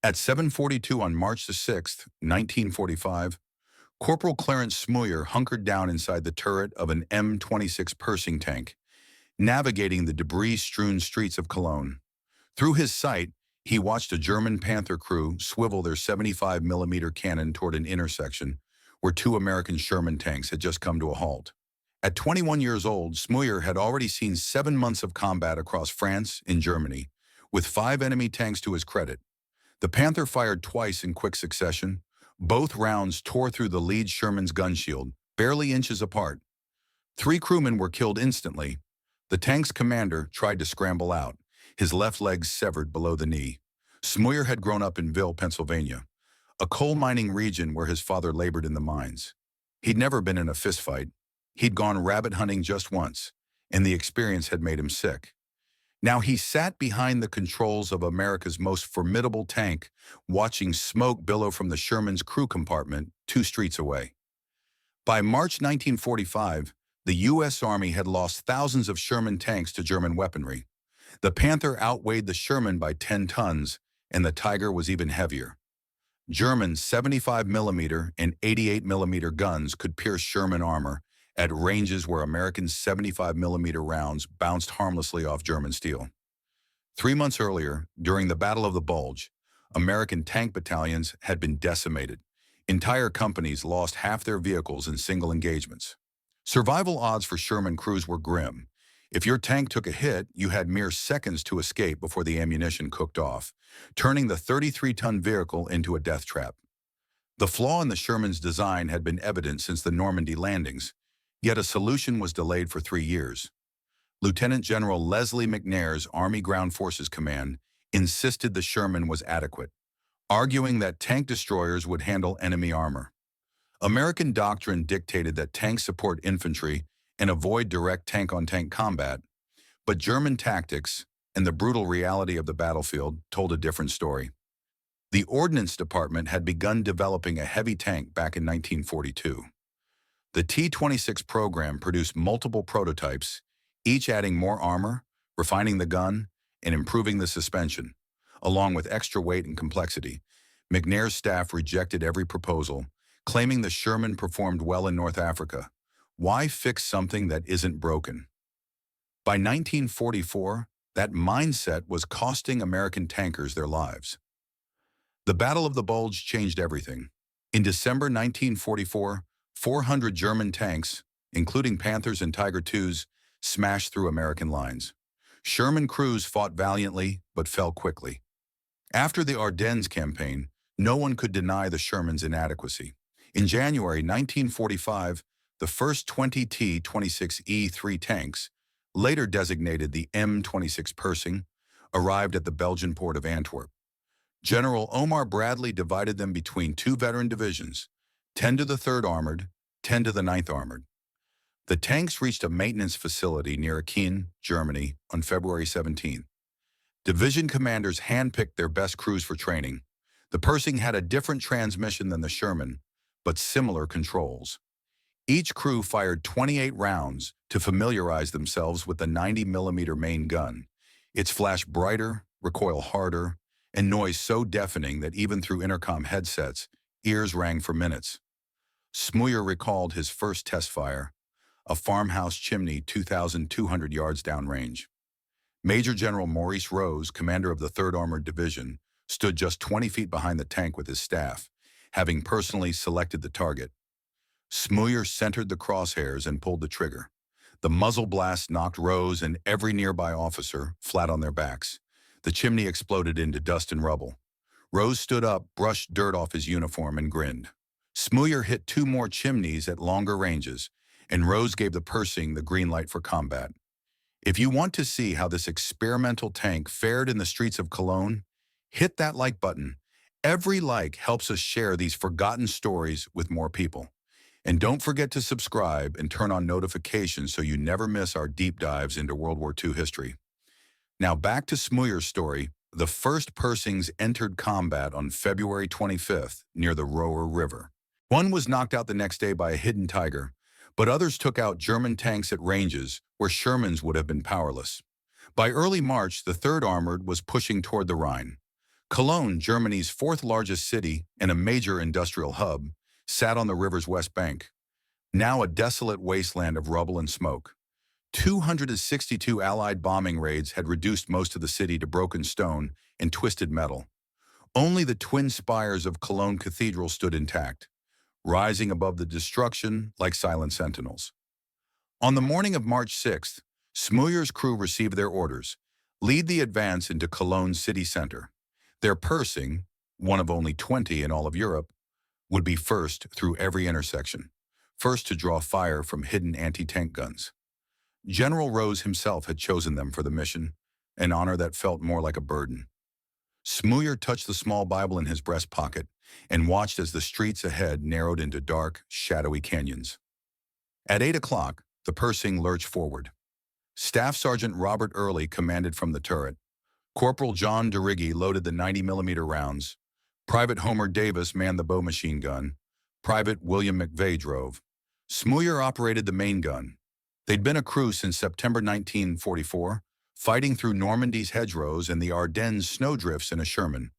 At 7:42 on March the 6th, 1945, Corporal Clarence Smooyer hunkered down inside the turret of an M26 Persing tank, navigating the debris-strewn streets of Cologne. Through his sight, he watched a German Panther crew swivel their 75mm cannon toward an intersection where two American Sherman tanks had just come to a halt. At 21 years old, Smooyer had already seen 7 months of combat across France and Germany, with 5 enemy tanks to his credit. The Panther fired twice in quick succession. Both rounds tore through the lead Sherman's gun shield, barely inches apart. 3 crewmen were killed instantly. The tank's commander tried to scramble out, his left leg severed below the knee. Smooyer had grown up in Ville, Pennsylvania, a coal mining region where his father labored in the mines. He'd never been in a fistfight. He'd gone rabbit hunting just once, and the experience had made him sick. Now he sat behind the controls of America's most formidable tank, watching smoke billow from the Sherman's crew compartment 2 streets away. By March 1945, the U.S. Army had lost thousands of Sherman tanks to German weaponry. The Panther outweighed the Sherman by 10 tons, and the Tiger was even heavier. German 75mm and 88mm guns could pierce Sherman armor at ranges where American 75mm rounds bounced harmlessly off German steel. 3 months earlier, during the Battle of the Bulge, American tank battalions had been decimated. Entire companies lost half their vehicles in single engagements. Survival odds for Sherman crews were grim. If your tank took a hit, you had mere seconds to escape before the ammunition cooked off, turning the 33-ton vehicle into a death trap. The flaw in the Sherman's design had been evident since the Normandy landings, yet a solution was delayed for 3 years. Lieutenant General Leslie McNair's Army Ground Forces Command insisted the Sherman was adequate, arguing that tank destroyers would handle enemy armor. American doctrine dictated that tanks support infantry and avoid direct tank-on-tank combat, but German tactics and the brutal reality of the battlefield told a different story. The Ordnance Department had begun developing a heavy tank back in 1942. The T-26 program produced multiple prototypes, each adding more armor, refining the gun, and improving the suspension. Along with extra weight and complexity, McNair's staff rejected every proposal, claiming the Sherman performed well in North Africa. Why fix something that isn't broken? By 1944, that mindset was costing American tankers their lives. The Battle of the Bulge changed everything. In December 1944, 400 German tanks, including Panthers and Tiger IIs, smashed through American lines. Sherman crews fought valiantly, but fell quickly. After the Ardennes campaign, no one could deny the Sherman's inadequacy. In January 1945, the first 20 T-26E3 tanks, later designated the M26 Persing, arrived at the Belgian port of Antwerp. General Omar Bradley divided them between 2 veteran divisions, 10 to the 3rd Armored, 10 to the 9th Armored. The tanks reached a maintenance facility near Aachen, Germany, on February 17. Division commanders handpicked their best crews for training. The Persing had a different transmission than the Sherman, but similar controls. Each crew fired 28 rounds to familiarize themselves with the 90mm main gun. Its flash brighter, recoil harder, and noise so deafening that even through intercom headsets, ears rang for minutes. Smooyer recalled his first test fire, a farmhouse chimney 2,200 yards downrange. Major General Maurice Rose, commander of the 3rd Armored Division, stood just 20 feet behind the tank with his staff, having personally selected the target. Smooyer centered the crosshairs and pulled the trigger. The muzzle blast knocked Rose and every nearby officer flat on their backs. The chimney exploded into dust and rubble. Rose stood up, brushed dirt off his uniform, and grinned. Smooyer hit 2 more chimneys at longer ranges, and Rose gave the Persing the green light for combat. If you want to see how this experimental tank fared in the streets of Cologne, hit that like button. Every like helps us share these forgotten stories with more people. And don't forget to subscribe and turn on notifications so you never miss our deep dives into World War II history. Now back to Smooyer's story. The first Persings entered combat on February 25th near the Roer River. One was knocked out the next day by a hidden Tiger, but others took out German tanks at ranges where Shermans would have been powerless. By early March, the 3rd Armored was pushing toward the Rhine. Cologne, Germany's fourth-largest city and a major industrial hub, sat on the river's west bank, now a desolate wasteland of rubble and smoke. 262 Allied bombing raids had reduced most of the city to broken stone and twisted metal. Only the twin spires of Cologne Cathedral stood intact, rising above the destruction like silent sentinels. On the morning of March 6th, Smouyer's crew received their orders: lead the advance into Cologne's city center. Their Persing, one of only 20 in all of Europe, would be first through every intersection, first to draw fire from hidden anti-tank guns. General Rose himself had chosen them for the mission, an honor that felt more like a burden. Smooyer touched the small Bible in his breast pocket and watched as the streets ahead narrowed into dark, shadowy canyons. At 8 o'clock, the Persing lurched forward. Staff Sergeant Robert Early commanded from the turret. Corporal John DeRiggi loaded the 90mm rounds. Private Homer Davis manned the bow machine gun. Private William McVeigh drove. Smooyer operated the main gun. They'd been a crew since September 1944, fighting through Normandy's hedgerows and the Ardennes snowdrifts in a Sherman.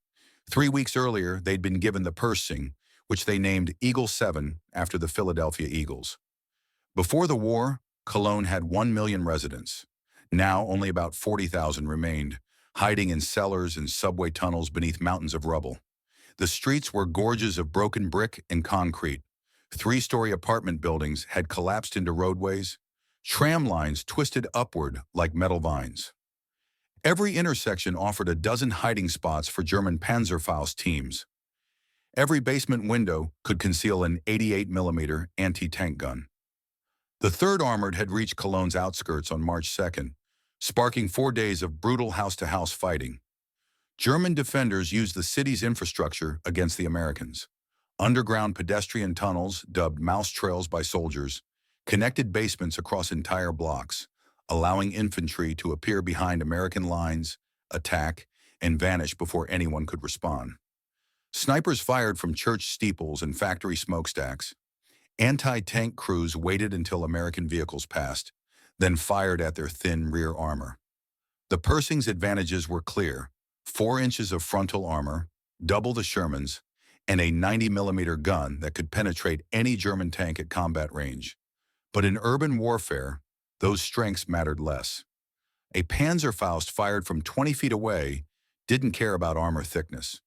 3 weeks earlier, they'd been given the Persing, which they named Eagle 7 after the Philadelphia Eagles. Before the war, Cologne had 1 million residents. Now, only about 40,000 remained, hiding in cellars and subway tunnels beneath mountains of rubble. The streets were gorges of broken brick and concrete. 3-story apartment buildings had collapsed into roadways. Tram lines twisted upward like metal vines. Every intersection offered a dozen hiding spots for German Panzerfaust teams. Every basement window could conceal an 88mm anti-tank gun. The 3rd Armored had reached Cologne's outskirts on March 2nd, sparking 4 days of brutal house-to-house fighting. German defenders used the city's infrastructure against the Americans. Underground pedestrian tunnels, dubbed mouse trails by soldiers, connected basements across entire blocks, allowing infantry to appear behind American lines, attack, and vanish before anyone could respond. Snipers fired from church steeples and factory smokestacks. Anti-tank crews waited until American vehicles passed, then fired at their thin rear armor. The Persing's advantages were clear: 4 inches of frontal armor, double the Sherman's, and a 90mm gun that could penetrate any German tank at combat range. But in urban warfare, those strengths mattered less. A Panzerfaust fired from 20 feet away didn't care about armor thickness.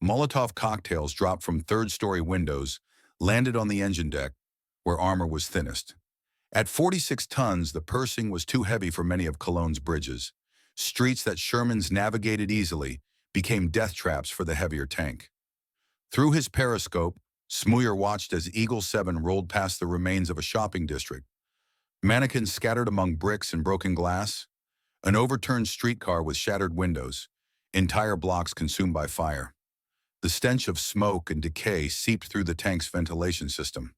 Molotov cocktails dropped from 3rd-story windows landed on the engine deck, where armor was thinnest. At 46 tons, the Persing was too heavy for many of Cologne's bridges. Streets that Shermans navigated easily became death traps for the heavier tank. Through his periscope, Smooyer watched as Eagle 7 rolled past the remains of a shopping district. Mannequins scattered among bricks and broken glass, an overturned streetcar with shattered windows, entire blocks consumed by fire. The stench of smoke and decay seeped through the tank's ventilation system.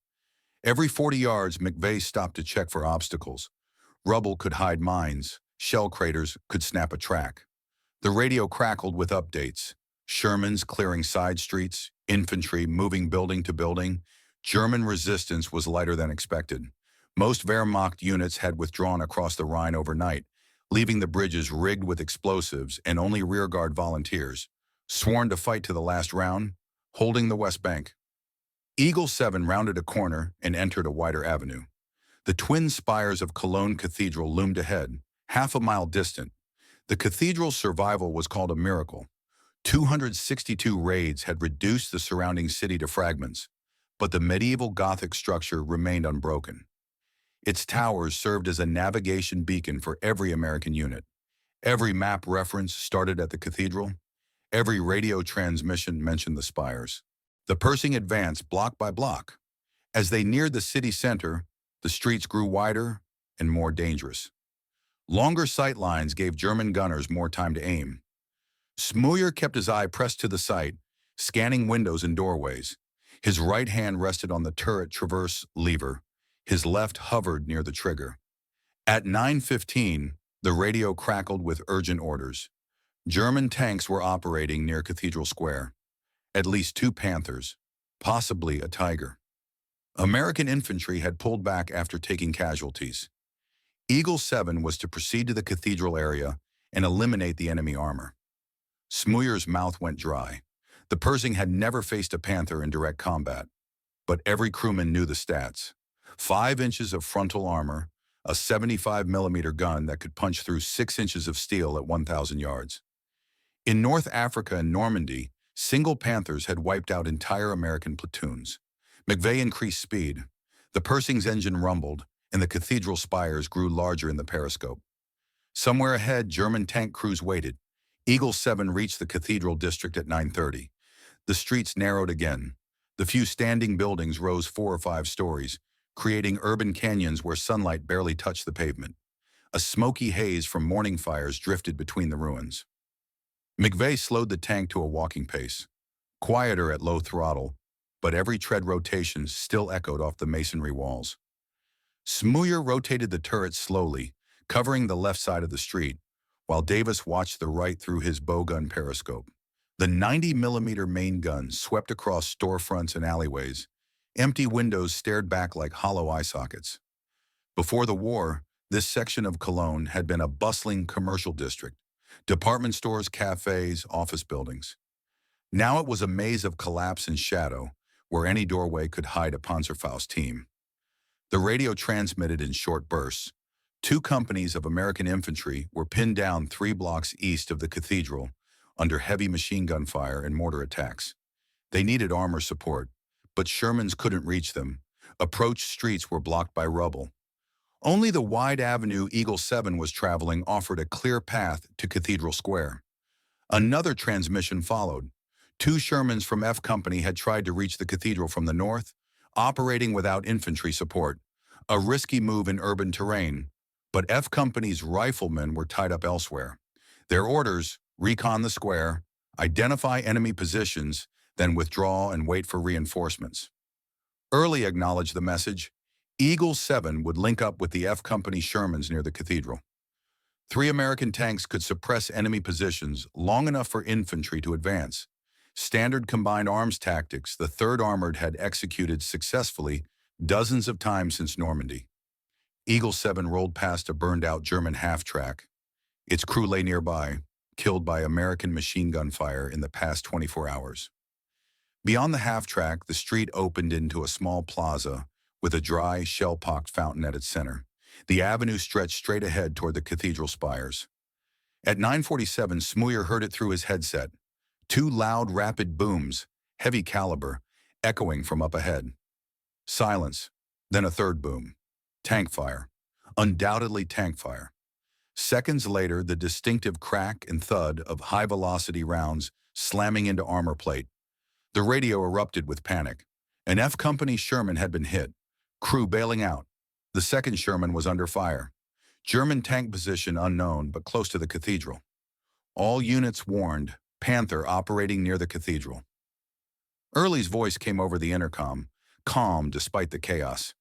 Every 40 yards, McVeigh stopped to check for obstacles. Rubble could hide mines. Shell craters could snap a track. The radio crackled with updates. Shermans clearing side streets, infantry moving building to building. German resistance was lighter than expected. Most Wehrmacht units had withdrawn across the Rhine overnight, leaving the bridges rigged with explosives and only rearguard volunteers, sworn to fight to the last round, holding the West Bank. Eagle 7 rounded a corner and entered a wider avenue. The twin spires of Cologne Cathedral loomed ahead, half a mile distant. The cathedral's survival was called a miracle. 262 raids had reduced the surrounding city to fragments, but the medieval Gothic structure remained unbroken. Its towers served as a navigation beacon for every American unit. Every map reference started at the cathedral. Every radio transmission mentioned the spires. The Persing advanced block by block. As they neared the city center, the streets grew wider and more dangerous. Longer sight lines gave German gunners more time to aim. Smooyer kept his eye pressed to the sight, scanning windows and doorways. His right hand rested on the turret traverse lever. His left hovered near the trigger. At 9:15, the radio crackled with urgent orders. German tanks were operating near Cathedral Square. At least 2 Panthers, possibly a Tiger. American infantry had pulled back after taking casualties. Eagle 7 was to proceed to the cathedral area and eliminate the enemy armor. Smouyer's mouth went dry. The Persing had never faced a Panther in direct combat, but every crewman knew the stats. 5 inches of frontal armor, a 75mm gun that could punch through 6 inches of steel at 1,000 yards. In North Africa and Normandy, single Panthers had wiped out entire American platoons. McVeigh increased speed. The Persing's engine rumbled, and the cathedral spires grew larger in the periscope. Somewhere ahead, German tank crews waited. Eagle 7 reached the cathedral district at 9:30. The streets narrowed again. The few standing buildings rose 4 or 5 stories, creating urban canyons where sunlight barely touched the pavement. A smoky haze from morning fires drifted between the ruins. McVeigh slowed the tank to a walking pace, quieter at low throttle, but every tread rotation still echoed off the masonry walls. Smooyer rotated the turret slowly, covering the left side of the street, while Davis watched the right through his bowgun periscope. The 90mm main gun swept across storefronts and alleyways. Empty windows stared back like hollow eye sockets. Before the war, this section of Cologne had been a bustling commercial district. Department stores, cafes, office buildings. Now it was a maze of collapse and shadow, where any doorway could hide a Panzerfaust team. The radio transmitted in short bursts. 2 companies of American infantry were pinned down 3 blocks east of the cathedral under heavy machine gun fire and mortar attacks. They needed armor support, but Shermans couldn't reach them. Approach streets were blocked by rubble. Only the wide avenue Eagle 7 was traveling offered a clear path to Cathedral Square. Another transmission followed. 2 Shermans from F Company had tried to reach the cathedral from the north, operating without infantry support, a risky move in urban terrain, but F Company's riflemen were tied up elsewhere. Their orders: recon the square, identify enemy positions, then withdraw and wait for reinforcements. Early acknowledged the message. Eagle 7 would link up with the F Company Shermans near the cathedral. 3 American tanks could suppress enemy positions long enough for infantry to advance. Standard combined arms tactics the 3rd Armored had executed successfully dozens of times since Normandy. Eagle 7 rolled past a burned-out German half-track. Its crew lay nearby, killed by American machine gun fire in the past 24 hours. Beyond the half-track, the street opened into a small plaza with a dry, shell-pocked fountain at its center. The avenue stretched straight ahead toward the cathedral spires. At 9:47, Smooyer heard it through his headset. 2 loud, rapid booms, heavy caliber, echoing from up ahead. Silence, then a 3rd boom. Tank fire. Undoubtedly tank fire. Seconds later, the distinctive crack and thud of high-velocity rounds slamming into armor plate. The radio erupted with panic. An F Company Sherman had been hit. Crew bailing out. The 2nd Sherman was under fire. German tank position unknown, but close to the cathedral. All units warned. Panther operating near the cathedral. Early's voice came over the intercom, calm despite the chaos.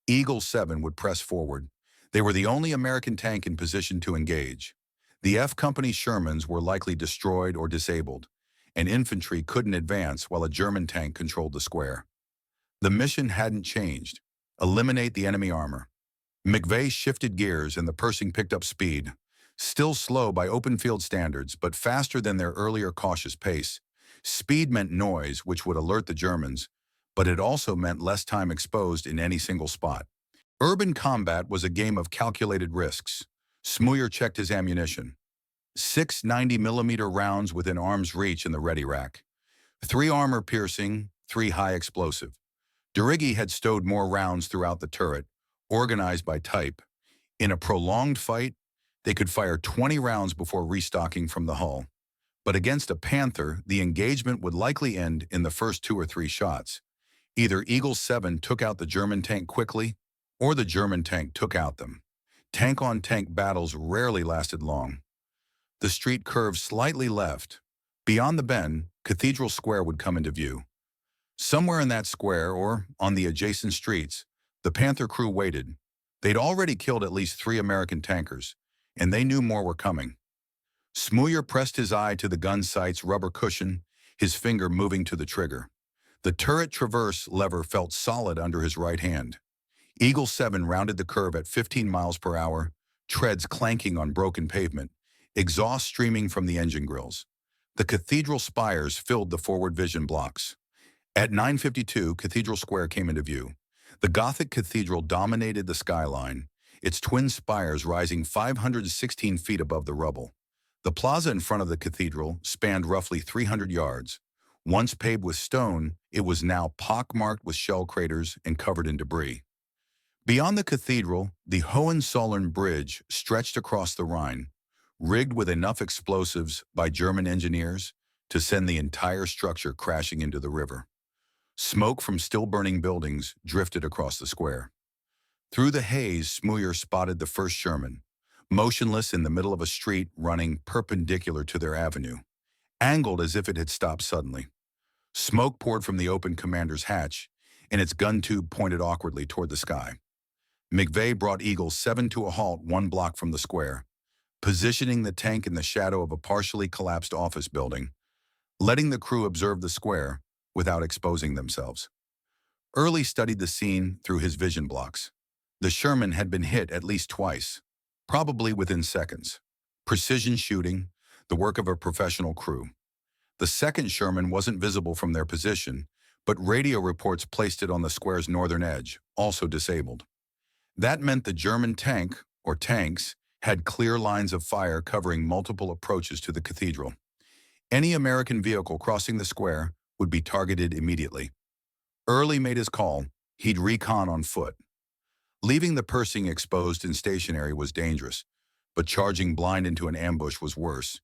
Eagle 7 would press forward. They were the only American tank in position to engage. The F Company Shermans were likely destroyed or disabled, and infantry couldn't advance while a German tank controlled the square. The mission hadn't changed. Eliminate the enemy armor. McVeigh shifted gears and the Persing picked up speed. Still slow by open field standards, but faster than their earlier cautious pace. Speed meant noise, which would alert the Germans, but it also meant less time exposed in any single spot. Urban combat was a game of calculated risks. Smooyer checked his ammunition. 6 90mm rounds within arm's reach in the ready rack. 3 armor-piercing, 3 high-explosive. Durigi had stowed more rounds throughout the turret, organized by type. In a prolonged fight, they could fire 20 rounds before restocking from the hull. But against a Panther, the engagement would likely end in the first 2 or 3 shots. Either Eagle 7 took out the German tank quickly, or the German tank took out them. Tank-on-tank battles rarely lasted long. The street curved slightly left. Beyond the bend, Cathedral Square would come into view. Somewhere in that square, or on the adjacent streets, the Panther crew waited. They'd already killed at least 3 American tankers, and they knew more were coming. Smooyer pressed his eye to the gun sight's rubber cushion, his finger moving to the trigger. The turret traverse lever felt solid under his right hand. Eagle 7 rounded the curve at 15 miles per hour, treads clanking on broken pavement, exhaust streaming from the engine grills. The cathedral spires filled the forward vision blocks. At 9:52, Cathedral Square came into view. The Gothic cathedral dominated the skyline, its twin spires rising 516 feet above the rubble. The plaza in front of the cathedral spanned roughly 300 yards. Once paved with stone, it was now pockmarked with shell craters and covered in debris. Beyond the cathedral, the Hohenzollern Bridge stretched across the Rhine, rigged with enough explosives by German engineers to send the entire structure crashing into the river. Smoke from still-burning buildings drifted across the square. Through the haze, Smooyer spotted the first Sherman, motionless in the middle of a street running perpendicular to their avenue, angled as if it had stopped suddenly. Smoke poured from the open commander's hatch, and its gun tube pointed awkwardly toward the sky. McVeigh brought Eagle 7 to a halt 1 block from the square, positioning the tank in the shadow of a partially collapsed office building, letting the crew observe the square without exposing themselves. Early studied the scene through his vision blocks. The Sherman had been hit at least twice, probably within seconds. Precision shooting, the work of a professional crew. The second Sherman wasn't visible from their position, but radio reports placed it on the square's northern edge, also disabled. That meant the German tank, or tanks, had clear lines of fire covering multiple approaches to the cathedral. Any American vehicle crossing the square would be targeted immediately. Early made his call. He'd recon on foot. Leaving the Persing exposed and stationary was dangerous, but charging blind into an ambush was worse.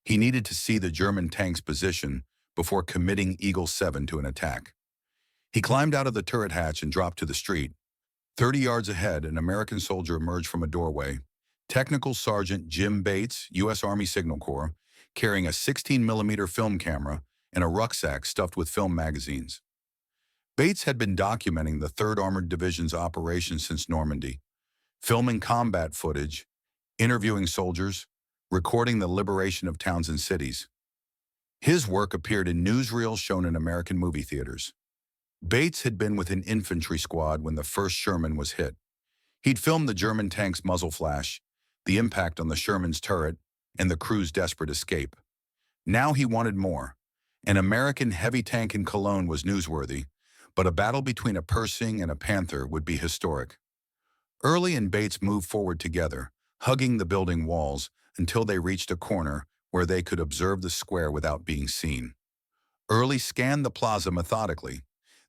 He needed to see the German tank's position before committing Eagle 7 to an attack. He climbed out of the turret hatch and dropped to the street. 30 yards ahead, an American soldier emerged from a doorway. Technical Sergeant Jim Bates, U.S. Army Signal Corps, carrying a 16mm film camera and a rucksack stuffed with film magazines. Bates had been documenting the 3rd Armored Division's operations since Normandy, filming combat footage, interviewing soldiers, recording the liberation of towns and cities. His work appeared in newsreels shown in American movie theaters. Bates had been with an infantry squad when the first Sherman was hit. He'd filmed the German tank's muzzle flash, the impact on the Sherman's turret, and the crew's desperate escape. Now he wanted more. An American heavy tank in Cologne was newsworthy, but a battle between a Persing and a Panther would be historic. Early and Bates moved forward together, hugging the building walls until they reached a corner where they could observe the square without being seen. Early scanned the plaza methodically.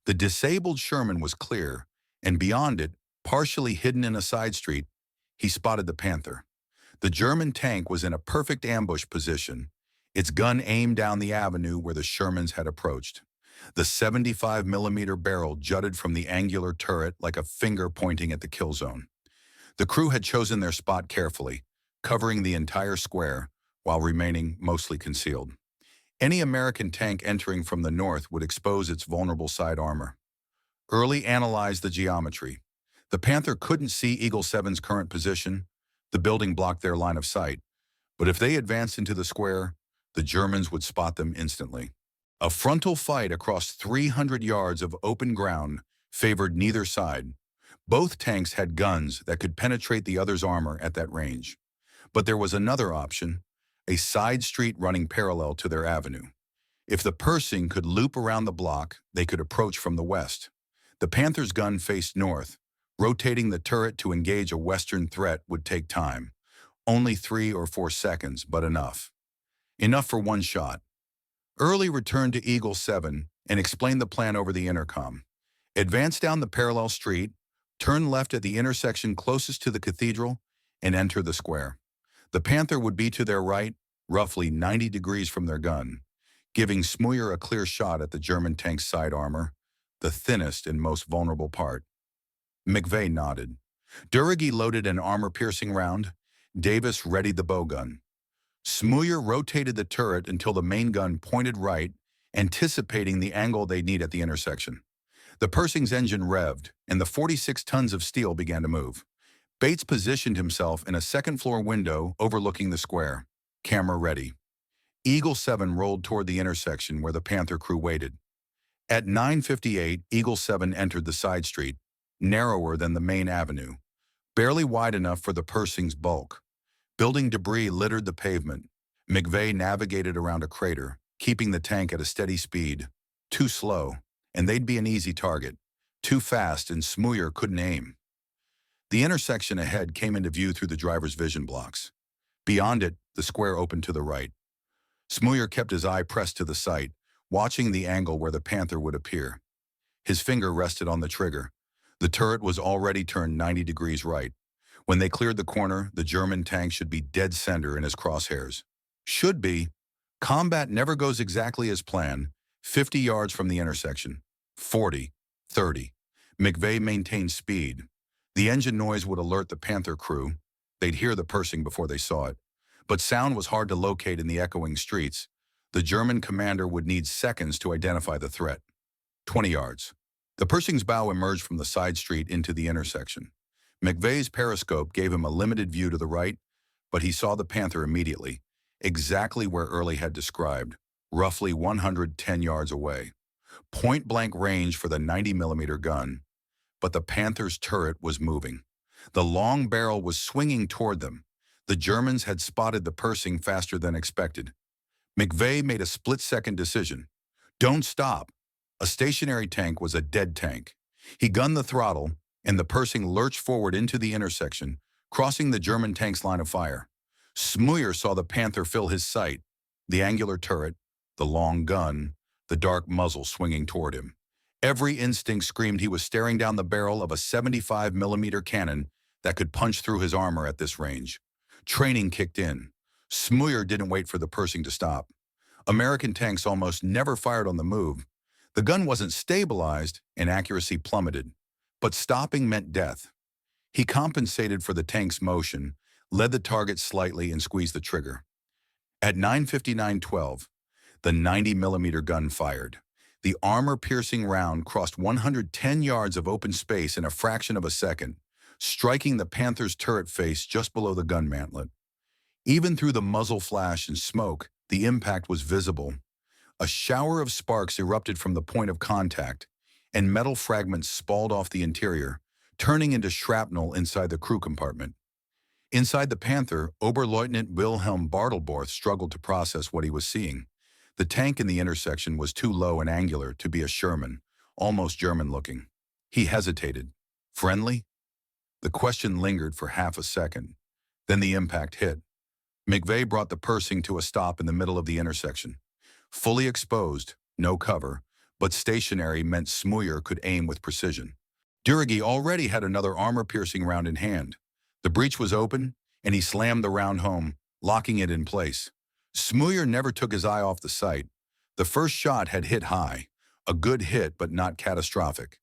The disabled Sherman was clear, and beyond it, partially hidden in a side street, he spotted the Panther. The German tank was in a perfect ambush position, its gun aimed down the avenue where the Shermans had approached. The 75mm barrel jutted from the angular turret like a finger pointing at the kill zone. The crew had chosen their spot carefully, covering the entire square while remaining mostly concealed. Any American tank entering from the north would expose its vulnerable side armor. Early analyzed the geometry. The Panther couldn't see Eagle 7's current position. The building blocked their line of sight. But if they advanced into the square, the Germans would spot them instantly. A frontal fight across 300 yards of open ground favored neither side. Both tanks had guns that could penetrate the other's armor at that range. But there was another option, a side street running parallel to their avenue. If the Persing could loop around the block, they could approach from the west. The Panther's gun faced north. Rotating the turret to engage a western threat would take time. Only 3 or 4 seconds, but enough. Enough for one shot. Early returned to Eagle 7 and explained the plan over the intercom. Advance down the parallel street, turn left at the intersection closest to the cathedral, and enter the square. The Panther would be to their right, roughly 90 degrees from their gun, giving Smooyer a clear shot at the German tank's side armor, the thinnest and most vulnerable part. McVeigh nodded. Durragi loaded an armor-piercing round. Davis readied the bowgun. Smooyer rotated the turret until the main gun pointed right, anticipating the angle they'd need at the intersection. The Persing's engine revved, and the 46 tons of steel began to move. Bates positioned himself in a second-floor window overlooking the square, camera ready. Eagle 7 rolled toward the intersection where the Panther crew waited. At 9:58, Eagle 7 entered the side street, narrower than the main avenue, barely wide enough for the Persing's bulk. Building debris littered the pavement. McVeigh navigated around a crater, keeping the tank at a steady speed. Too slow, and they'd be an easy target. Too fast, and Smooyer couldn't aim. The intersection ahead came into view through the driver's vision blocks. Beyond it, the square opened to the right. Smooyer kept his eye pressed to the sight, watching the angle where the Panther would appear. His finger rested on the trigger. The turret was already turned 90 degrees right. When they cleared the corner, the German tank should be dead center in his crosshairs. Should be. Combat never goes exactly as planned. 50 yards from the intersection. 40. 30. McVeigh maintained speed. The engine noise would alert the Panther crew. They'd hear the Persing before they saw it. But sound was hard to locate in the echoing streets. The German commander would need seconds to identify the threat. 20 yards. The Persing's bow emerged from the side street into the intersection. McVeigh's periscope gave him a limited view to the right, but he saw the Panther immediately, exactly where Early had described, roughly 110 yards away. Point-blank range for the 90mm gun, but the Panther's turret was moving. The long barrel was swinging toward them. The Germans had spotted the Persing faster than expected. McVeigh made a split-second decision. Don't stop. A stationary tank was a dead tank. He gunned the throttle, and the Persing lurched forward into the intersection, crossing the German tank's line of fire. Smooyer saw the Panther fill his sight, the angular turret, the long gun, the dark muzzle swinging toward him. Every instinct screamed he was staring down the barrel of a 75mm cannon that could punch through his armor at this range. Training kicked in. Smooyer didn't wait for the Persing to stop. American tanks almost never fired on the move. The gun wasn't stabilized, and accuracy plummeted. But stopping meant death. He compensated for the tank's motion, led the target slightly, and squeezed the trigger. At 9:59:12, the 90mm gun fired. The armor-piercing round crossed 110 yards of open space in a fraction of a second, striking the Panther's turret face just below the gun mantlet. Even through the muzzle flash and smoke, the impact was visible. A shower of sparks erupted from the point of contact, and metal fragments spalled off the interior, turning into shrapnel inside the crew compartment. Inside the Panther, Oberleutnant Wilhelm Bartelborth struggled to process what he was seeing. The tank in the intersection was too low and angular to be a Sherman, almost German-looking. He hesitated. Friendly? The question lingered for half a second. Then the impact hit. McVeigh brought the Persing to a stop in the middle of the intersection. Fully exposed, no cover, but stationary meant Smooyer could aim with precision. Duragi already had another armor-piercing round in hand. The breech was open, and he slammed the round home, locking it in place. Smooyer never took his eye off the sight. The first shot had hit high, a good hit but not catastrophic.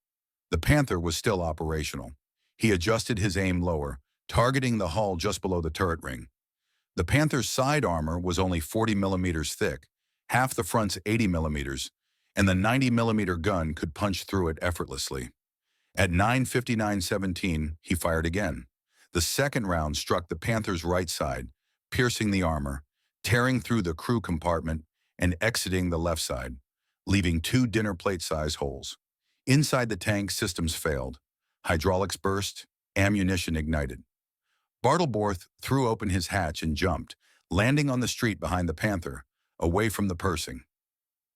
The Panther was still operational. He adjusted his aim lower, targeting the hull just below the turret ring. The Panther's side armor was only 40mm thick, half the front's 80mm, and the 90mm gun could punch through it effortlessly. At 9:59:17, he fired again. The second round struck the Panther's right side, piercing the armor, tearing through the crew compartment, and exiting the left side, leaving 2 dinner plate-size holes. Inside the tank, systems failed. Hydraulics burst, ammunition ignited. Bartelborth threw open his hatch and jumped, landing on the street behind the Panther, away from the Persing.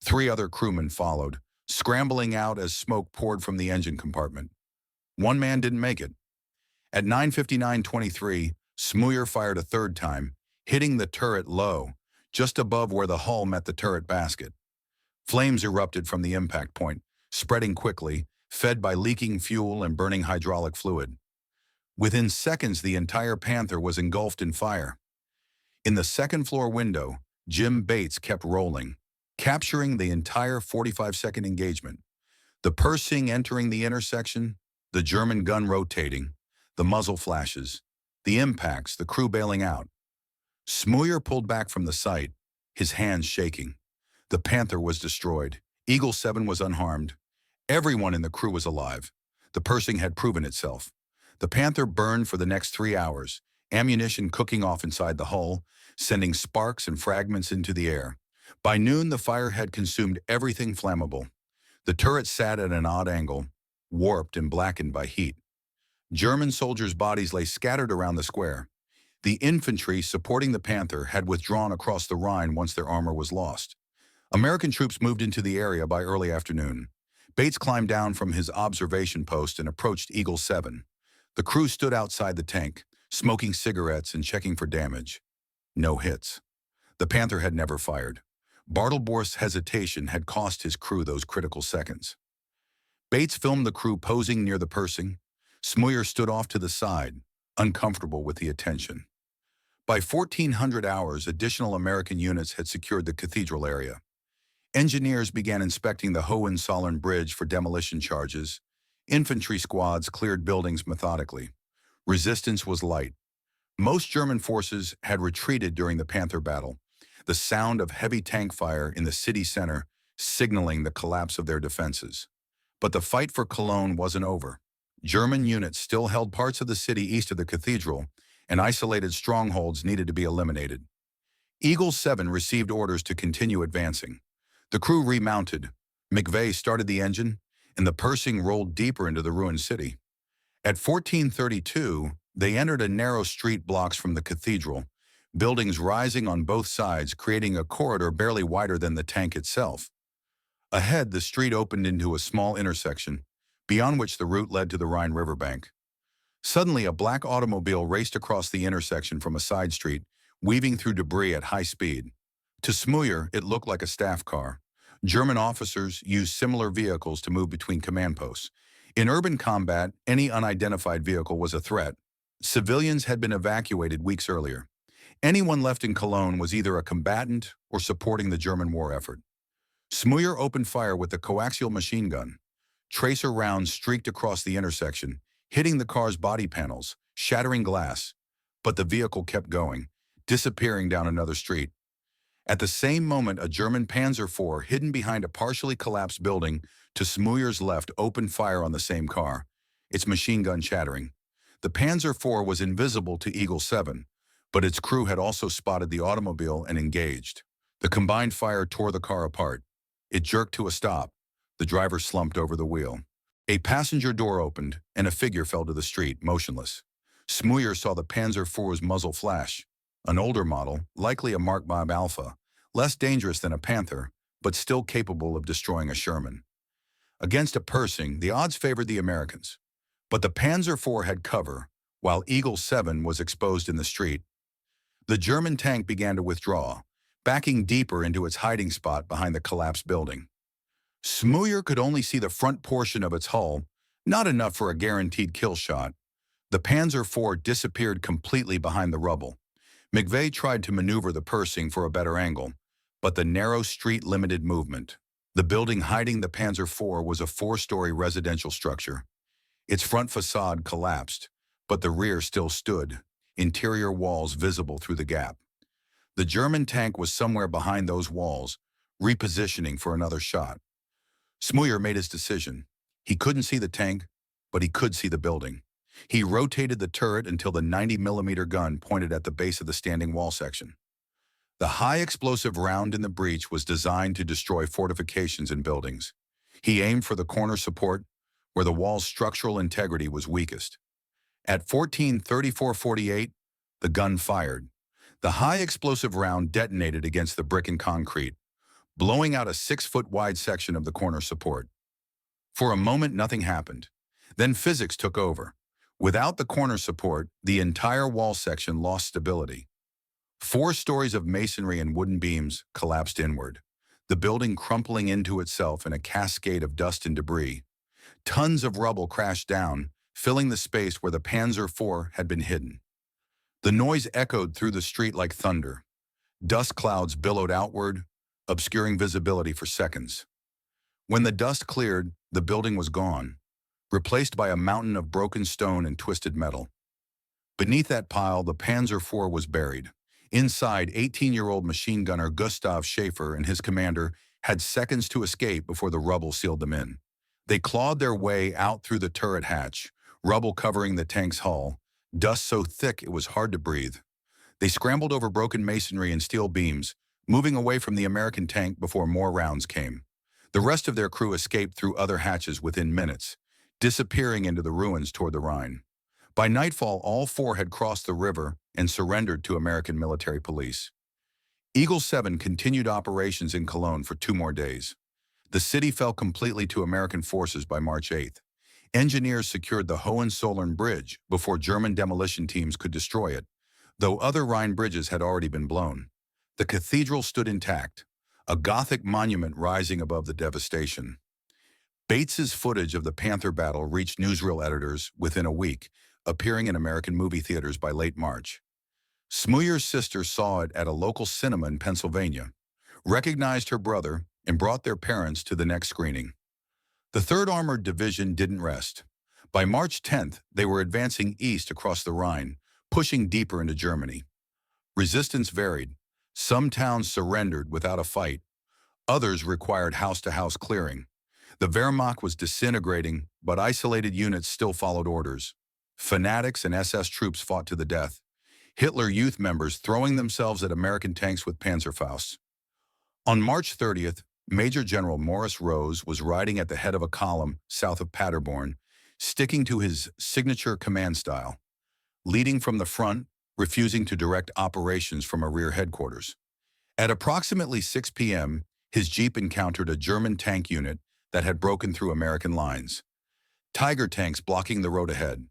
3 other crewmen followed, scrambling out as smoke poured from the engine compartment. 1 man didn't make it. At 9:59:23, Smooyer fired a third time, hitting the turret low, just above where the hull met the turret basket. Flames erupted from the impact point, spreading quickly, fed by leaking fuel and burning hydraulic fluid. Within seconds, the entire Panther was engulfed in fire. In the second-floor window, Jim Bates kept rolling, capturing the entire 45-second engagement. The Persing entering the intersection, the German gun rotating, the muzzle flashes, the impacts, the crew bailing out. Smooyer pulled back from the sight, his hands shaking. The Panther was destroyed. Eagle 7 was unharmed. Everyone in the crew was alive. The Persing had proven itself. The Panther burned for the next 3 hours, ammunition cooking off inside the hull, sending sparks and fragments into the air. By noon, the fire had consumed everything flammable. The turret sat at an odd angle, warped and blackened by heat. German soldiers' bodies lay scattered around the square. The infantry supporting the Panther had withdrawn across the Rhine once their armor was lost. American troops moved into the area by early afternoon. Bates climbed down from his observation post and approached Eagle 7. The crew stood outside the tank, smoking cigarettes and checking for damage. No hits. The Panther had never fired. Bartleborst's hesitation had cost his crew those critical seconds. Bates filmed the crew posing near the Persing. Smooyer stood off to the side, uncomfortable with the attention. By 1400 hours, additional American units had secured the cathedral area. Engineers began inspecting the Hohenzollern Bridge for demolition charges. Infantry squads cleared buildings methodically. Resistance was light. Most German forces had retreated during the Panther battle, the sound of heavy tank fire in the city center signaling the collapse of their defenses. But the fight for Cologne wasn't over. German units still held parts of the city east of the cathedral, and isolated strongholds needed to be eliminated. Eagle 7 received orders to continue advancing. The crew remounted. McVeigh started the engine, and the Persing rolled deeper into the ruined city. At 1432, they entered a narrow street blocks from the cathedral, buildings rising on both sides, creating a corridor barely wider than the tank itself. Ahead, the street opened into a small intersection, beyond which the route led to the Rhine riverbank. Suddenly, a black automobile raced across the intersection from a side street, weaving through debris at high speed. To Smooyer, it looked like a staff car. German officers used similar vehicles to move between command posts. In urban combat, any unidentified vehicle was a threat. Civilians had been evacuated weeks earlier. Anyone left in Cologne was either a combatant or supporting the German war effort. Smooyer opened fire with the coaxial machine gun. Tracer rounds streaked across the intersection, hitting the car's body panels, shattering glass. But the vehicle kept going, disappearing down another street. At the same moment, a German Panzer IV, hidden behind a partially collapsed building to Smooyer's left, opened fire on the same car, its machine gun shattering. The Panzer IV was invisible to Eagle 7, but its crew had also spotted the automobile and engaged. The combined fire tore the car apart. It jerked to a stop. The driver slumped over the wheel. A passenger door opened, and a figure fell to the street, motionless. Smooyer saw the Panzer IV's muzzle flash. An older model, likely a Mark V Alpha, less dangerous than a Panther, but still capable of destroying a Sherman. Against a Persing, the odds favored the Americans. But the Panzer IV had cover, while Eagle 7 was exposed in the street. The German tank began to withdraw, backing deeper into its hiding spot behind the collapsed building. Smooyer could only see the front portion of its hull, not enough for a guaranteed kill shot. The Panzer IV disappeared completely behind the rubble. McVeigh tried to maneuver the Persing for a better angle, but the narrow street limited movement. The building hiding the Panzer IV was a 4-story residential structure. Its front facade collapsed, but the rear still stood, interior walls visible through the gap. The German tank was somewhere behind those walls, repositioning for another shot. Smooyer made his decision. He couldn't see the tank, but he could see the building. He rotated the turret until the 90mm gun pointed at the base of the standing wall section. The high-explosive round in the breech was designed to destroy fortifications and buildings. He aimed for the corner support, where the wall's structural integrity was weakest. At 14:34:48, the gun fired. The high-explosive round detonated against the brick and concrete, blowing out a 6-foot-wide section of the corner support. For a moment, nothing happened. Then physics took over. Without the corner support, the entire wall section lost stability. 4 stories of masonry and wooden beams collapsed inward, the building crumpling into itself in a cascade of dust and debris. Tons of rubble crashed down, filling the space where the Panzer IV had been hidden. The noise echoed through the street like thunder. Dust clouds billowed outward, obscuring visibility for seconds. When the dust cleared, the building was gone, replaced by a mountain of broken stone and twisted metal. Beneath that pile, the Panzer IV was buried. Inside, 18-year-old machine gunner Gustav Schaefer and his commander had seconds to escape before the rubble sealed them in. They clawed their way out through the turret hatch, rubble covering the tank's hull, dust so thick it was hard to breathe. They scrambled over broken masonry and steel beams, moving away from the American tank before more rounds came. The rest of their crew escaped through other hatches within minutes, disappearing into the ruins toward the Rhine. By nightfall, all four had crossed the river and surrendered to American military police. Eagle 7 continued operations in Cologne for 2 more days. The city fell completely to American forces by March 8th. Engineers secured the Hohenzollern Bridge before German demolition teams could destroy it, though other Rhine bridges had already been blown. The cathedral stood intact, a Gothic monument rising above the devastation. Bates's footage of the Panther battle reached newsreel editors within a week, appearing in American movie theaters by late March. Smouyer's sister saw it at a local cinema in Pennsylvania, recognized her brother, and brought their parents to the next screening. The 3rd Armored Division didn't rest. By March 10th, they were advancing east across the Rhine, pushing deeper into Germany. Resistance varied. Some towns surrendered without a fight. Others required house-to-house clearing. The Wehrmacht was disintegrating, but isolated units still followed orders. Fanatics and SS troops fought to the death. Hitler Youth members throwing themselves at American tanks with Panzerfausts. On March 30th, Major General Morris Rose was riding at the head of a column south of Paderborn, sticking to his signature command style, leading from the front, refusing to direct operations from a rear headquarters. At approximately 6 p.m., his jeep encountered a German tank unit that had broken through American lines. Tiger tanks blocking the road ahead.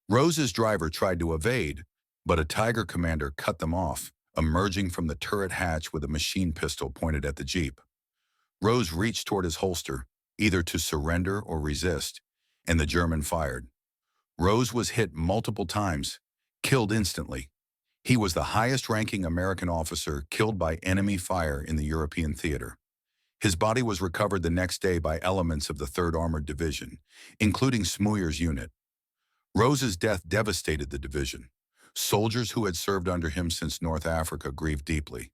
Rose's driver tried to evade, but a Tiger commander cut them off, emerging from the turret hatch with a machine pistol pointed at the jeep. Rose reached toward his holster, either to surrender or resist, and the German fired. Rose was hit multiple times, killed instantly. He was the highest-ranking American officer killed by enemy fire in the European theater. His body was recovered the next day by elements of the 3rd Armored Division, including Smouyer's unit. Rose's death devastated the division. Soldiers who had served under him since North Africa grieved deeply.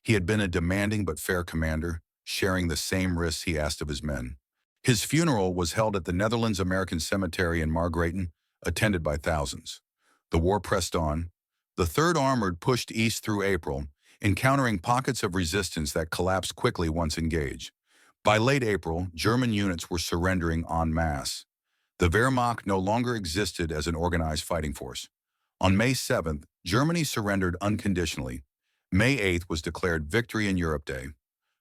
He had been a demanding but fair commander, sharing the same risks he asked of his men. His funeral was held at the Netherlands American Cemetery in Margraten, attended by thousands. The war pressed on. The 3rd Armored pushed east through April, encountering pockets of resistance that collapsed quickly once engaged. By late April, German units were surrendering en masse. The Wehrmacht no longer existed as an organized fighting force. On May 7th, Germany surrendered unconditionally. May 8th was declared Victory in Europe Day.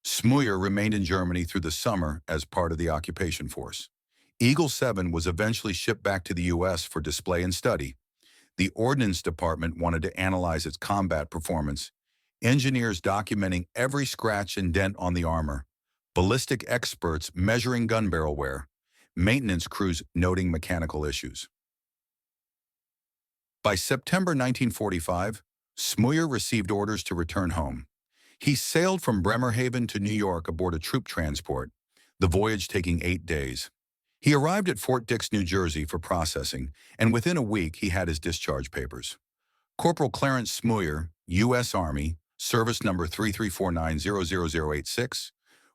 Smooyer remained in Germany through the summer as part of the occupation force. Eagle 7 was eventually shipped back to the U.S. for display and study. The Ordnance Department wanted to analyze its combat performance, engineers documenting every scratch and dent on the armor, ballistic experts measuring gun barrel wear, maintenance crews noting mechanical issues. By September 1945, Smooyer received orders to return home. He sailed from Bremerhaven to New York aboard a troop transport, the voyage taking 8 days. He arrived at Fort Dix, New Jersey for processing, and within a week he had his discharge papers. Corporal Clarence Smooyer, U.S. Army, service number 334900086,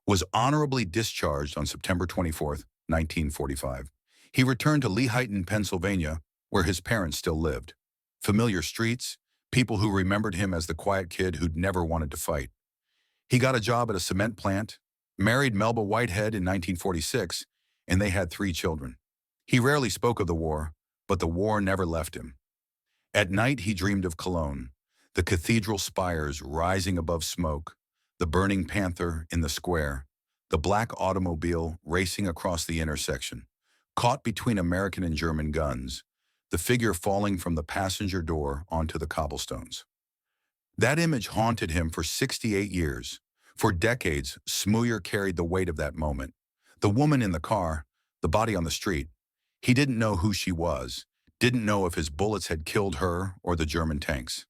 was honorably discharged on September 24, 1945. He returned to Lehighton, Pennsylvania, where his parents still lived. Familiar streets, people who remembered him as the quiet kid who'd never wanted to fight. He got a job at a cement plant, married Melba Whitehead in 1946, and they had 3 children. He rarely spoke of the war, but the war never left him. At night he dreamed of Cologne, the cathedral spires rising above smoke, the burning Panther in the square, the black automobile racing across the intersection, caught between American and German guns, the figure falling from the passenger door onto the cobblestones. That image haunted him for 68 years. For decades, Smooyer carried the weight of that moment. The woman in the car, the body on the street. He didn't know who she was, didn't know if his bullets had killed her or the German tanks.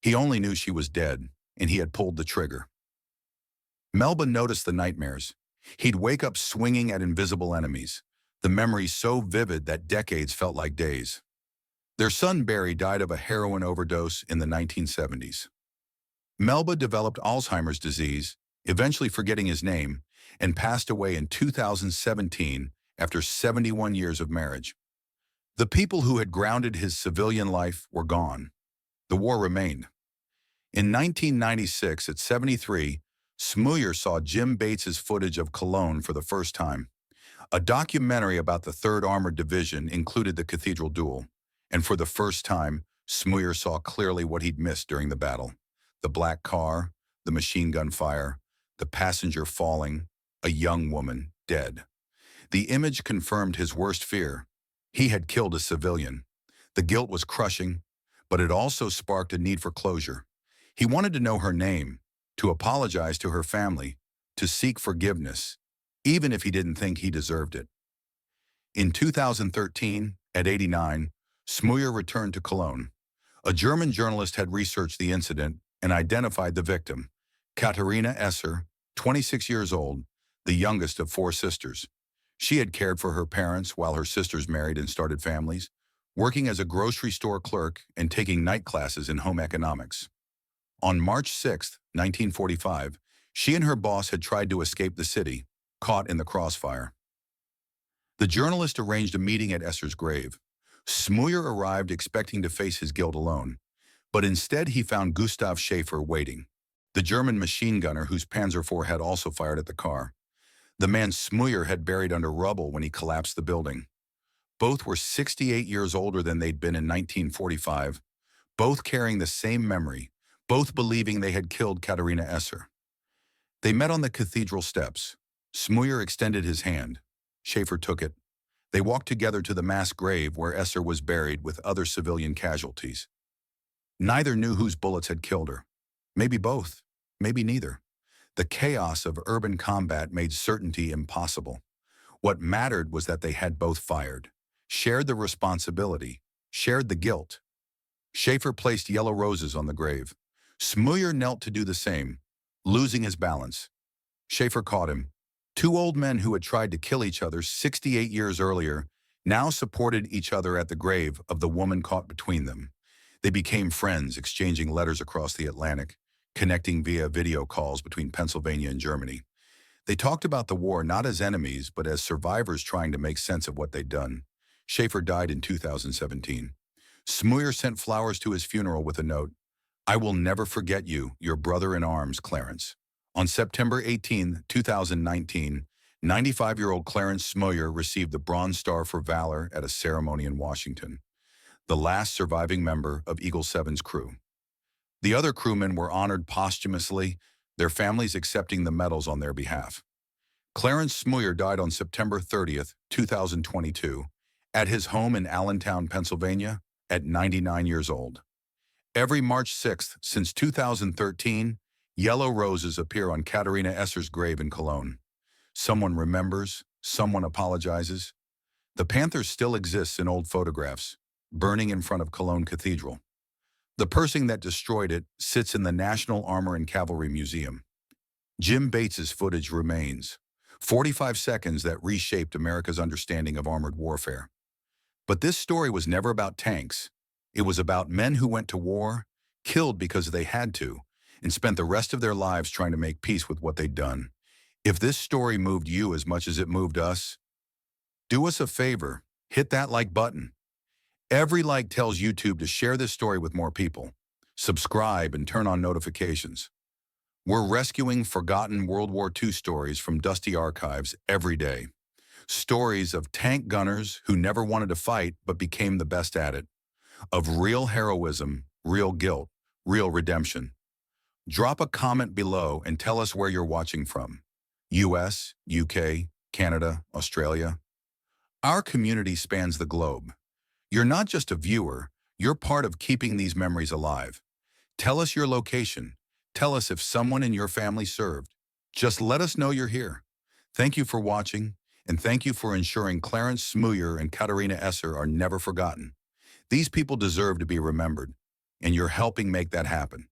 He only knew she was dead, and he had pulled the trigger. Melba noticed the nightmares. He'd wake up swinging at invisible enemies, the memories so vivid that decades felt like days. Their son Barry died of a heroin overdose in the 1970s. Melba developed Alzheimer's disease, eventually forgetting his name, and passed away in 2017 after 71 years of marriage. The people who had grounded his civilian life were gone. The war remained. In 1996, at 73, Smooyer saw Jim Bates's footage of Cologne for the first time. A documentary about the 3rd Armored Division included the cathedral duel, And for the first time, Smooyer saw clearly what he'd missed during the battle. The black car, the machine gun fire, the passenger falling, a young woman dead. The image confirmed his worst fear. He had killed a civilian. The guilt was crushing, but it also sparked a need for closure. He wanted to know her name, to apologize to her family, to seek forgiveness, even if he didn't think he deserved it. In 2013, at 89, Smooyer returned to Cologne. A German journalist had researched the incident and identified the victim, Katarina Esser, 26 years old, the youngest of 4 sisters. She had cared for her parents while her sisters married and started families, working as a grocery store clerk and taking night classes in home economics. On March 6, 1945, she and her boss had tried to escape the city, caught in the crossfire. The journalist arranged a meeting at Esser's grave. Smooyer arrived expecting to face his guilt alone, but instead he found Gustav Schäfer waiting, the German machine gunner whose Panzer IV had also fired at the car. The man Smooyer had buried under rubble when he collapsed the building. Both were 68 years older than they'd been in 1945, both carrying the same memory, both believing they had killed Katarina Esser. They met on the cathedral steps. Smooyer extended his hand. Schäfer took it. They walked together to the mass grave where Esser was buried with other civilian casualties. Neither knew whose bullets had killed her. Maybe both, maybe neither. The chaos of urban combat made certainty impossible. What mattered was that they had both fired, shared the responsibility, shared the guilt. Schäfer placed yellow roses on the grave. Smooyer knelt to do the same, losing his balance. Schäfer caught him. 2 old men who had tried to kill each other 68 years earlier now supported each other at the grave of the woman caught between them. They became friends, exchanging letters across the Atlantic, connecting via video calls between Pennsylvania and Germany. They talked about the war not as enemies, but as survivors trying to make sense of what they'd done. Schäfer died in 2017. Smooyer sent flowers to his funeral with a note, "I will never forget you, your brother in arms, Clarence." On September 18, 2019, 95-year-old Clarence Smooyer received the Bronze Star for Valor at a ceremony in Washington, the last surviving member of Eagle 7's crew. The other crewmen were honored posthumously, their families accepting the medals on their behalf. Clarence Smooyer died on September 30, 2022, at his home in Allentown, Pennsylvania, at 99 years old. Every March 6th since 2013, yellow roses appear on Katarina Esser's grave in Cologne. Someone remembers, someone apologizes. The Panther still exists in old photographs, burning in front of Cologne Cathedral. The Persing that destroyed it sits in the National Armor and Cavalry Museum. Jim Bates's footage remains, 45 seconds that reshaped America's understanding of armored warfare. But this story was never about tanks. It was about men who went to war, killed because they had to, and spent the rest of their lives trying to make peace with what they'd done. If this story moved you as much as it moved us, do us a favor, hit that like button. Every like tells YouTube to share this story with more people. Subscribe and turn on notifications. We're rescuing forgotten World War II stories from dusty archives every day. Stories of tank gunners who never wanted to fight but became the best at it. Of real heroism, real guilt, real redemption. Drop a comment below and tell us where you're watching from. US, UK, Canada, Australia. Our community spans the globe. You're not just a viewer, you're part of keeping these memories alive. Tell us your location. Tell us if someone in your family served. Just let us know you're here. Thank you for watching, and thank you for ensuring Clarence Smooyer and Katarina Esser are never forgotten. These people deserve to be remembered, and you're helping make that happen.